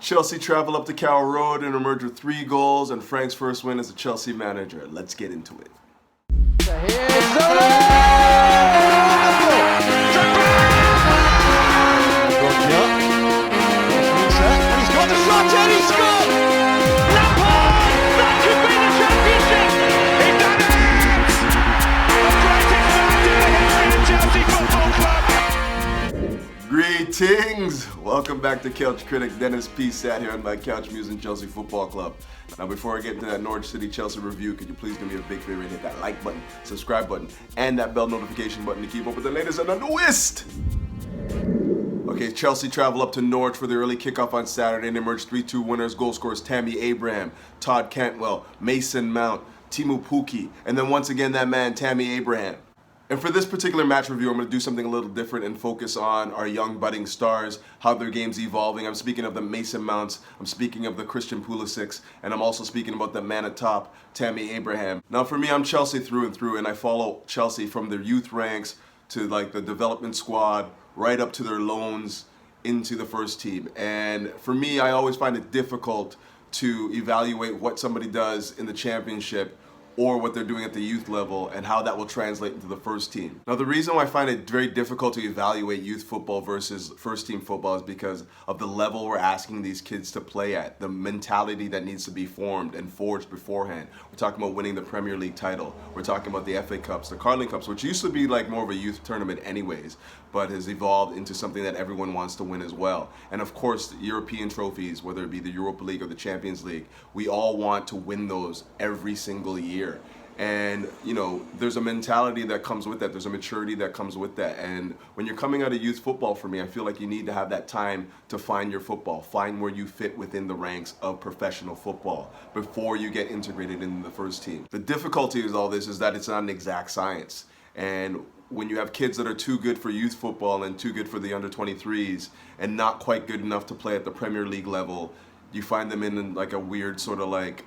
Chelsea travel up to Carrow Road and emerge with 3 goals and Frank's first win as a Chelsea manager. Let's get into it. Here's Zouma! And he's got the shot and he scored! Lampard! That could be the championship! He's done it! The greatest moment in the history of Chelsea Football Club! Greetings! Welcome back to Couch Critic. Dennis P. sat here on my couch musing Chelsea Football Club. Now before I get into that Norwich City Chelsea review, could you please do me a big favor and hit that like button, subscribe button, and that bell notification button to keep up with the latest and the newest? Okay, Chelsea travel up to Norwich for the early kickoff on Saturday and emerge 3-2 winners. Goal scorers Tammy Abraham, Todd Cantwell, Mason Mount, Teemu Pukki, and then once again that man, Tammy Abraham. And for this particular match review, I'm going to do something a little different and focus on our young budding stars, how their game's evolving. I'm speaking of the Mason Mounts, I'm speaking of the Christian Pulisics, and I'm also speaking about the man at top, Tammy Abraham. Now for me, I'm Chelsea through and through, and I follow Chelsea from their youth ranks to like the development squad, right up to their loans into the first team. And for me, I always find it difficult to evaluate what somebody does in the championship or what they're doing at the youth level and how that will translate into the first team. Now the reason why I find it very difficult to evaluate youth football versus first team football is because of the level we're asking these kids to play at, the mentality that needs to be formed and forged beforehand. We're talking about winning the Premier League title. We're talking about the FA Cups, the Carling Cups, which used to be like more of a youth tournament anyways, but has evolved into something that everyone wants to win as well. And of course, the European trophies, whether it be the Europa League or the Champions League, we all want to win those every single year. And you know, there's a mentality that comes with that, there's a maturity that comes with that. And when you're coming out of youth football, for me, I feel like you need to have that time to find your football, find where you fit within the ranks of professional football before you get integrated into the first team. The difficulty with all this is that it's not an exact science. And when you have kids that are too good for youth football and too good for the under 23s and not quite good enough to play at the Premier League level, you find them in like a weird sort of like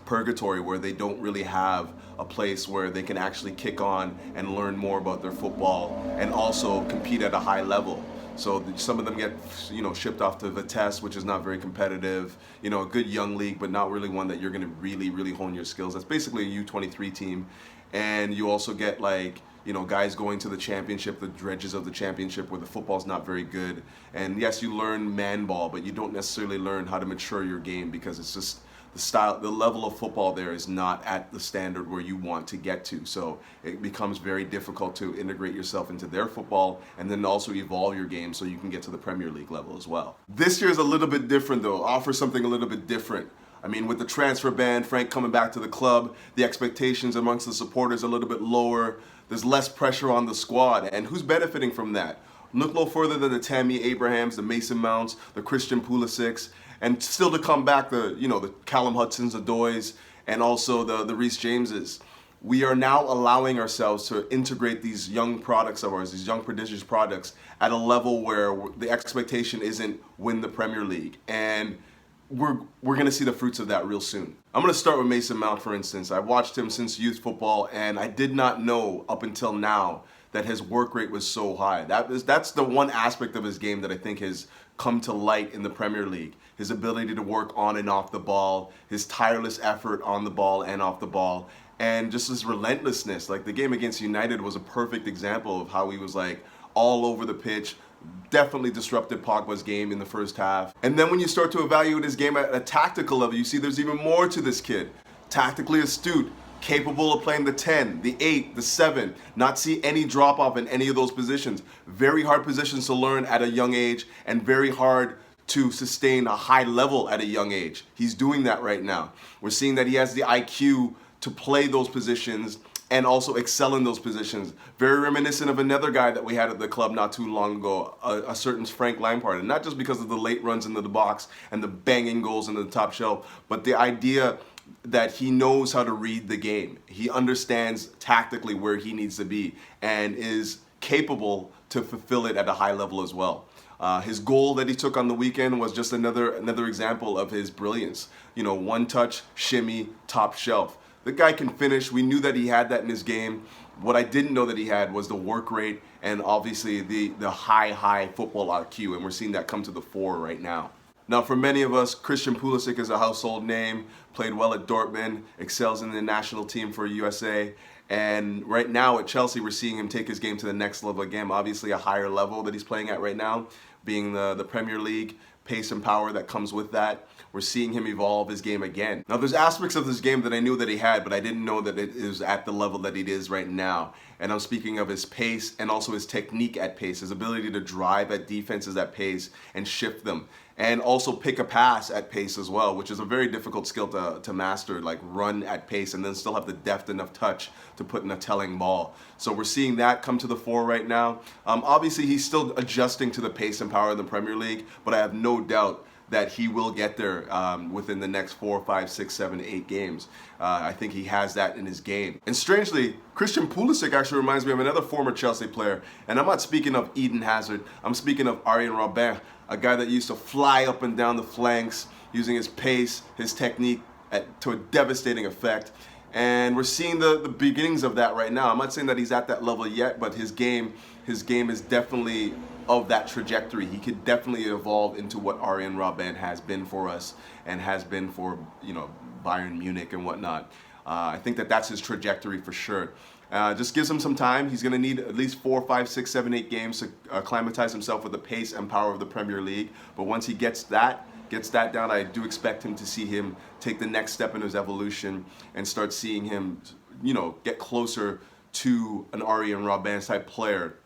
purgatory where they don't really have a place where they can actually kick on and learn more about their football and also compete at a high level. So some of them get, you know, shipped off to Vitesse, which is not very competitive, you know, a good young league, but not really one that you're going to really hone your skills. That's basically a U23 team. And you also get like, you know, guys going to the championship, the dredges of the championship where the football's not very good. And yes, you learn man ball, but you don't necessarily learn how to mature your game because it's just the level of football there is not at the standard where you want to get to. So it becomes very difficult to integrate yourself into their football and then also evolve your game so you can get to the Premier League level as well. This year is a little bit different though, offers something a little bit different. I mean, with the transfer ban, Frank coming back to the club, the expectations amongst the supporters are a little bit lower. There's less pressure on the squad, and who's benefiting from that? Look no further than the Tammy Abrahams, the Mason Mounts, the Christian Pulisics, and still to come back the Callum Hudson's-Odois, and also the Reece Jameses. We are now allowing ourselves to integrate these young products of ours, these young prodigious products, at a level where the expectation isn't win the Premier League. And we're going to see the fruits of that real soon. I'm going to start with Mason Mount, for instance. I've watched him since youth football, and I did not know up until now that his work rate was so high. That's the one aspect of his game that I think has come to light in the Premier League. His ability to work on and off the ball, his tireless effort on the ball and off the ball, and just his relentlessness. Like the game against United was a perfect example of how he was like all over the pitch, definitely disrupted Pogba's game in the first half. And then when you start to evaluate his game at a tactical level, you see there's even more to this kid. Tactically astute, capable of playing the 10, the 8, the 7, not see any drop off in any of those positions. Very hard positions to learn at a young age and very hard to sustain a high level at a young age. He's doing that right now. We're seeing that he has the IQ to play those positions and also excel in those positions. Very reminiscent of another guy that we had at the club not too long ago, a certain Frank Lampard. And not just because of the late runs into the box and the banging goals into the top shelf, but the idea that he knows how to read the game. He understands tactically where he needs to be and is capable to fulfill it at a high level as well. His goal that he took on the weekend was just another example of his brilliance. You know, one touch, shimmy, top shelf. The guy can finish. We knew that he had that in his game. What I didn't know that he had was the work rate and obviously the high football IQ, and we're seeing that come to the fore right now. Now, for many of us, Christian Pulisic is a household name, played well at Dortmund, excels in the national team for USA. And right now at Chelsea, we're seeing him take his game to the next level again. Obviously a higher level that he's playing at right now, being the Premier League, pace and power that comes with that. We're seeing him evolve his game again. Now, there's aspects of this game that I knew that he had, but I didn't know that it is at the level that it is right now. And I'm speaking of his pace and also his technique at pace, his ability to drive at defenses at pace and shift them. And also pick a pass at pace as well, which is a very difficult skill to master, like run at pace and then still have the deft enough touch to put in a telling ball. So we're seeing that come to the fore right now. Obviously, he's still adjusting to the pace and power of the Premier League, but I have no doubt that he will get there within the next 4, 5, 6, 7, 8 games. I think he has that in his game. And strangely, Christian Pulisic actually reminds me of another former Chelsea player. And I'm not speaking of Eden Hazard. I'm speaking of Arjen Robben, a guy that used to fly up and down the flanks using his pace, his technique to a devastating effect. And we're seeing the beginnings of that right now. I'm not saying that he's at that level yet, but his game is definitely of that trajectory. He could definitely evolve into what Arjen Robben has been for us and has been for, Bayern Munich and whatnot. I think that's his trajectory for sure. Just gives him some time. He's going to need at least 4, 5, 6, 7, 8 games to acclimatize himself with the pace and power of the Premier League. But once he gets that down, I do expect him to see him take the next step in his evolution and start seeing him, get closer to an Arjen Robben type player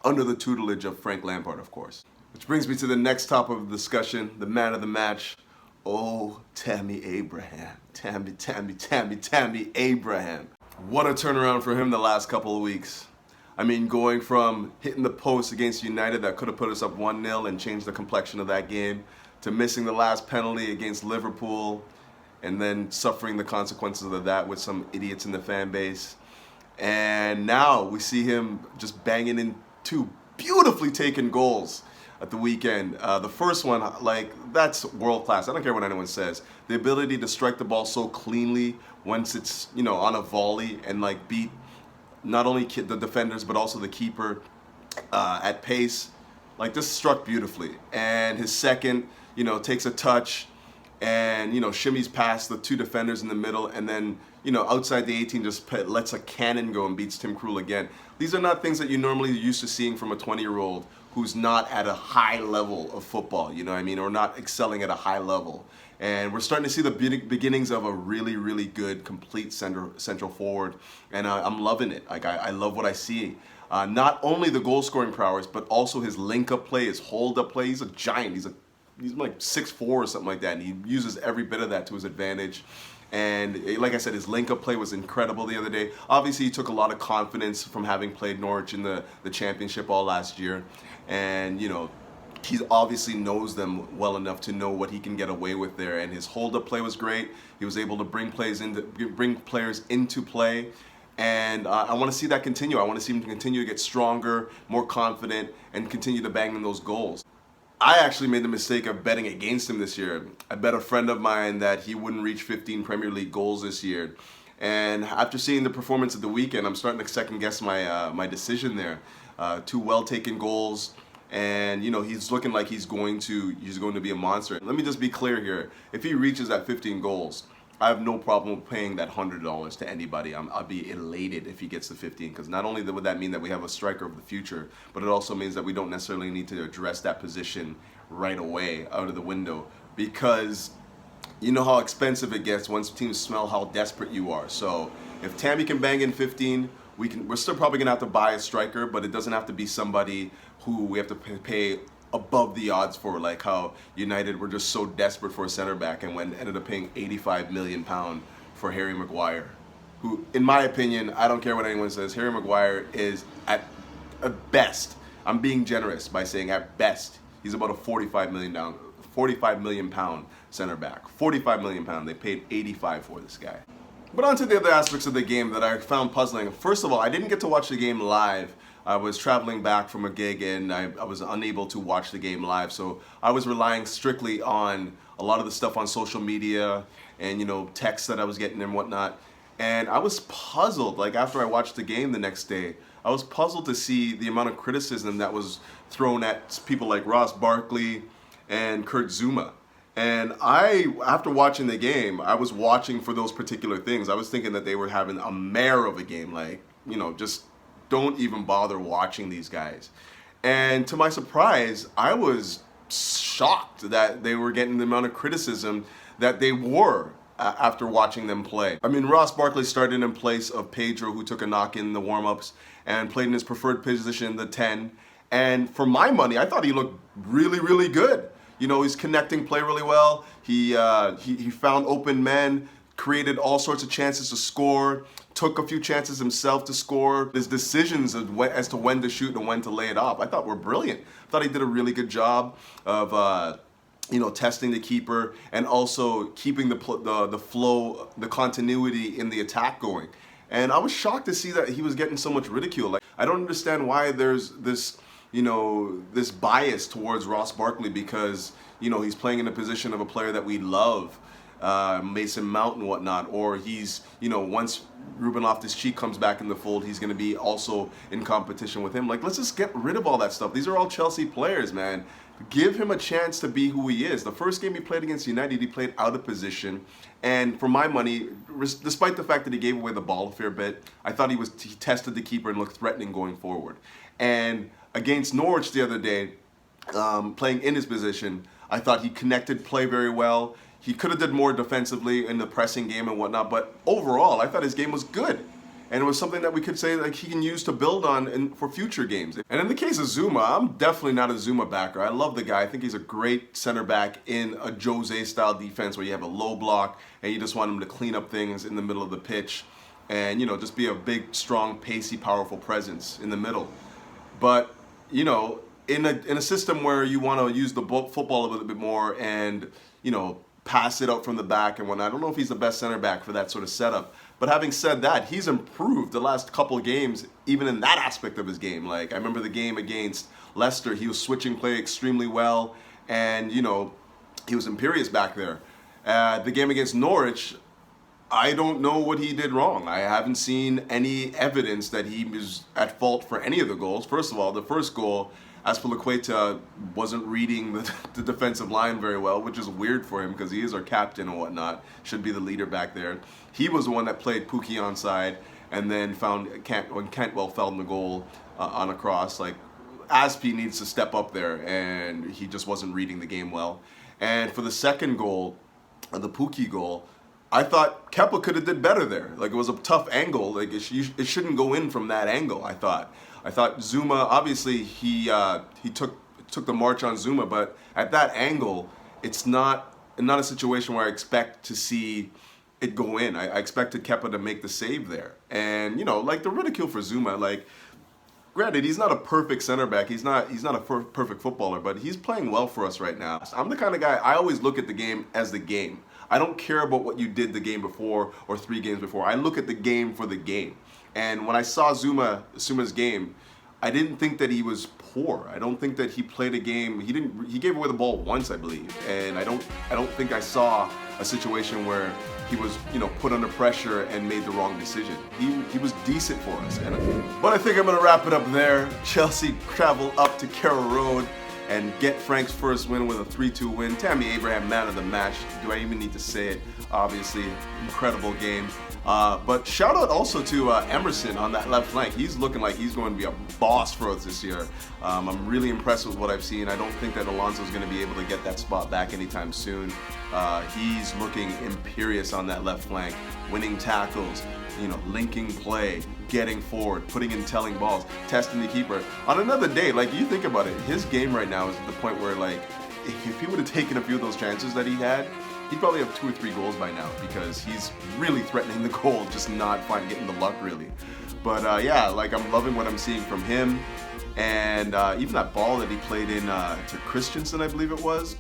under the tutelage of Frank Lampard, of course. Which brings me to the next topic of the discussion, the man of the match. Oh, Tammy Abraham. Tammy Abraham. What a turnaround for him the last couple of weeks. I mean, going from hitting the post against United that could have put us up 1-0 and changed the complexion of that game, to missing the last penalty against Liverpool and then suffering the consequences of that with some idiots in the fan base. And now we see him just banging in 2 beautifully taken goals at the weekend. The first one, that's world class. I don't care what anyone says. The ability to strike the ball so cleanly once it's, on a volley and beat not only the defenders but also the keeper at pace. This struck beautifully. And his second, takes a touch and, shimmies past the 2 defenders in the middle and then, outside the 18 just lets a cannon go and beats Tim Krul again. These are not things that you normally used to seeing from a 20-year-old who's not at a high level of football, or not excelling at a high level. And we're starting to see the beginnings of a really, really good, complete central forward. And I'm loving it. I love what I see. Not only the goal-scoring prowess, but also his link-up play, his hold-up play. He's a giant. He's like 6'4" or something like that, and he uses every bit of that to his advantage. And like I said, his link-up play was incredible the other day. Obviously, he took a lot of confidence from having played Norwich in the championship all last year. And, he obviously knows them well enough to know what he can get away with there. And his hold-up play was great. He was able to bring players into play. And I want to see that continue. I want to see him continue to get stronger, more confident, and continue to bang in those goals. I actually made the mistake of betting against him this year. I bet a friend of mine that he wouldn't reach 15 Premier League goals this year. And after seeing the performance of the weekend, I'm starting to second guess my decision there. 2 well-taken goals, and he's looking like he's going to be a monster. Let me just be clear here. If he reaches that 15 goals, I have no problem paying that $100 to anybody. I'll be elated if he gets to 15, because not only would that mean that we have a striker of the future, but it also means that we don't necessarily need to address that position right away out of the window, because you know how expensive it gets once teams smell how desperate you are. So if Tammy can bang in 15, we're still probably gonna have to buy a striker, but it doesn't have to be somebody who we have to pay above the odds for, like how United were just so desperate for a center back and ended up paying £85 million for Harry Maguire, who, in my opinion, I don't care what anyone says, Harry Maguire is at best, I'm being generous by saying at best, he's about a £45 million center back. £45 million. They paid 85 for this guy. But on to the other aspects of the game that I found puzzling. First of all, I didn't get to watch the game live. I was traveling back from a gig and I was unable to watch the game live, so I was relying strictly on a lot of the stuff on social media and texts that I was getting and whatnot. And I was puzzled, after I watched the game the next day, I was puzzled to see the amount of criticism that was thrown at people like Ross Barkley and Kurt Zouma. And after watching the game, I was watching for those particular things. I was thinking that they were having a mare of a game, like, just don't even bother watching these guys. And to my surprise, I was shocked that they were getting the amount of criticism that they were after watching them play. I mean, Ross Barkley started in place of Pedro, who took a knock in the warm-ups and played in his preferred position, the 10. And for my money, I thought he looked really, really good. He's connecting play really well. He found open men, created all sorts of chances to score, took a few chances himself to score. His decisions as to when to shoot and when to lay it off, I thought were brilliant. I thought he did a really good job of testing the keeper and also keeping the flow, the continuity in the attack going. And I was shocked to see that he was getting so much ridicule. Like, I don't understand why there's this this bias towards Ross Barkley because, he's playing in a position of a player that we love, Mason Mount and whatnot, or he's, once Ruben Loftus-Cheek comes back in the fold, he's going to be also in competition with him. Like, let's just get rid of all that stuff. These are all Chelsea players, man. Give him a chance to be who he is. The first game he played against United, he played out of position. And for my money, despite the fact that he gave away the ball a fair bit, I thought he tested the keeper and looked threatening going forward. And against Norwich the other day, playing in his position, I thought he connected play very well. He could have did more defensively in the pressing game and whatnot, but overall, I thought his game was good. And it was something that we could say like he can use to build on for future games. And in the case of Zouma, I'm definitely not a Zouma backer. I love the guy. I think he's a great center back in a Jose-style defense where you have a low block and you just want him to clean up things in the middle of the pitch and, just be a big, strong, pacey, powerful presence in the middle. But, in a system where you want to use the football a little bit more and, pass it out from the back and whatnot, I don't know if he's the best center back for that sort of setup. But having said that, he's improved the last couple of games, even in that aspect of his game. Like, I remember the game against Leicester, he was switching play extremely well, and, he was imperious back there. The game against Norwich, I don't know what he did wrong. I haven't seen any evidence that he was at fault for any of the goals. First of all, the first goal, Azpilicueta wasn't reading the defensive line very well, which is weird for him because he is our captain and whatnot, should be the leader back there. He was the one that played Pukki onside and then found when Cantwell found the goal on a cross. Like, Azpi needs to step up there, and he just wasn't reading the game well. And for the second goal, the Pukki goal, I thought Kepa could have did better there. Like, it was a tough angle. Like, it shouldn't go in from that angle, I thought. I thought Zouma, obviously, he took the march on Zouma, but at that angle, it's not a situation where I expect to see it go in. I expected Kepa to make the save there. And, like the ridicule for Zouma, like, granted, he's not a perfect center back. He's not a perfect footballer, but he's playing well for us right now. I'm the kind of guy, I always look at the game as the game. I don't care about what you did the game before or 3 games before. I look at the game for the game. And when I saw Zouma's game, I didn't think that he was poor. I don't think that he played a game. He gave away the ball once, I believe. And I don't think I saw a situation where he was, put under pressure and made the wrong decision. He was decent for us. But I think I'm gonna wrap it up there. Chelsea travel up to Carroll Road and get Frank's first win with a 3-2 win. Tammy Abraham, man of the match. Do I even need to say it? Obviously, incredible game. But shout out also to Emerson on that left flank. He's looking like he's going to be a boss for us this year. I'm really impressed with what I've seen. I don't think that Alonso's going to be able to get that spot back anytime soon. He's looking imperious on that left flank, winning tackles, linking play, getting forward, putting in telling balls, testing the keeper. On another day, like, you think about it, his game right now is at the point where, like, if he would have taken a few of those chances that he had, he'd probably have 2 or 3 goals by now because he's really threatening the goal, just not getting the luck really. But yeah, like, I'm loving what I'm seeing from him. And even that ball that he played in to Christensen, I believe it was,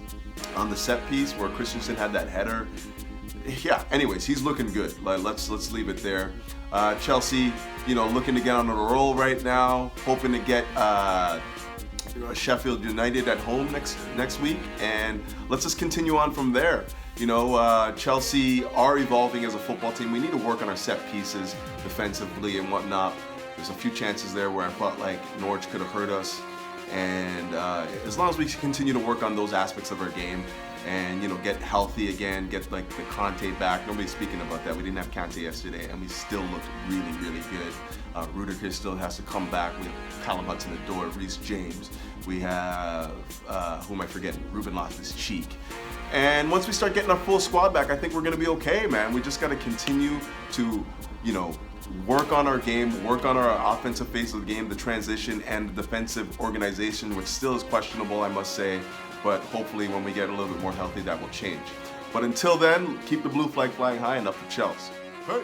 on the set piece where Christensen had that header. Yeah, anyways, he's looking good. Let's leave it there. Chelsea, looking to get on a roll right now, hoping to get Sheffield United at home next week, and let's just continue on from there. Chelsea are evolving as a football team. We need to work on our set pieces defensively and whatnot. There's a few chances there where I felt like Norwich could have hurt us, and as long as we continue to work on those aspects of our game, and get healthy again, get like the Conte back. Nobody's speaking about that. We didn't have Conte yesterday, and we still looked really, really good. Rudiger still has to come back. We have Callum Hudson-Odoi, Reece James. We have, who am I forgetting? Ruben Loftus-Cheek. And once we start getting our full squad back, I think we're gonna be okay, man. We just gotta continue to, work on our game, work on our offensive phase of the game, the transition, and the defensive organization, which still is questionable, I must say. But hopefully when we get a little bit more healthy, that will change. But until then, keep the blue flag flying high and up to Chelsea. Hey.